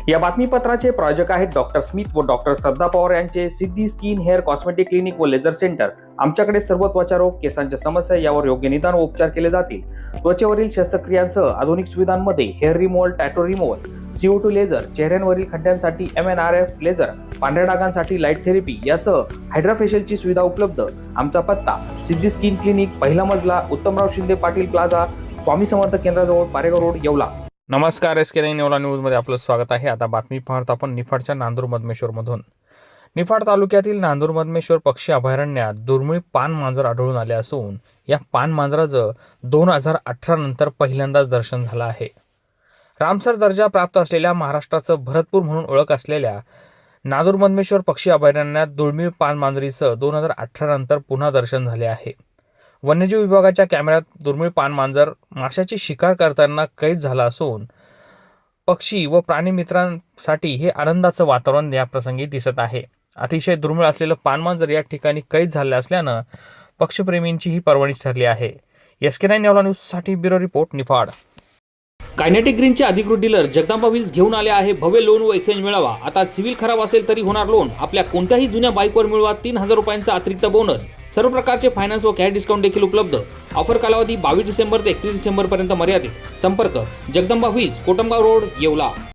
या बातमीपत्राचे प्रायोजक आहेत डॉक्टर स्मिथ व डॉक्टर श्रद्धा पवार यांचे सिद्धी स्किन हेअर कॉस्मेटिक क्लिनिक व लेझर सेंटर। आमच्याकडे सर्व त्वचा रोग, केसांच्या समस्या यावर योग्य निदान व उपचार केले जातील। त्वचेवरील शस्त्रक्रियांसह आधुनिक सुविधांमध्ये hair removal, tattoo removal, CO2 laser, चेहऱ्यांवरील खड्ड्यांसाठी MNRF लेझर, पांढऱ्या डागांसाठी लाईट थेरपी यासह हायड्राफेशियलची सुविधा उपलब्ध। आमचा पत्ता सिद्धी स्किन क्लिनिक, पहिला मजला, उत्तमराव शिंदे पाटील प्लाझा, स्वामी समर्थ केंद्राजवळ, पारेगाव रोड, येवला। नमस्कार, SK9 येवला न्यूजमध्ये आपलं स्वागत आहे। आता बातमी पाहत आपण निफाडच्या नांदूर मधमेश्वरमधून। निफाड तालुक्यातील नांदूर मधमेश्वर पक्षी अभयारण्यात दुर्मिळ पान मांजर आढळून आले असून या पान मांजराचं 2018 नंतर पहिल्यांदाच दर्शन झालं आहे। रामसर दर्जा प्राप्त असलेल्या, महाराष्ट्राचं भरतपूर म्हणून ओळख असलेल्या नांदूर मधमेश्वर पक्षी अभयारण्यात दुर्मिळ पान मांजरीचं 2018 नंतर पुन्हा दर्शन झाले आहे। वन्यजीव विभागाच्या कॅमेऱ्यात दुर्मिळ पान मांजर माशाची शिकार करताना कैद झाला असून पक्षी व प्राणी मित्रांसाठी हे आनंदाचं वातावरण या प्रसंगी दिसत आहे। अतिशय दुर्मिळ असलेलं पान मांजर या ठिकाणी कैद झाले असल्यानं पक्षप्रेमींची ही पर्वणीच ठरली आहे। SK9 येवला न्यूजसाठी ब्युरो रिपोर्ट, निफाड। कायनेटिक ग्रीनचे अधिकृत डीलर जगदंबा व्हील्स घेऊन आले आहे भव्य लोन व एक्सचेंज मिळवा। आता सिव्हिल खराब असेल तरी होणार लोन। आपल्या कोणत्याही जुन्या बाईकवर मिळवा 3000 रुपयांचा अतिरिक्त बोनस। सर्व प्रकारचे फायनान्स व कॅश डिस्काउंट देखील उपलब्ध। ऑफर कालावधी 22 डिसेंबर ते 31 डिसेंबर पर्यंत मर्यादित। संपर्क जगदंबा व्हील्स, कोटमगाव रोड, येवला।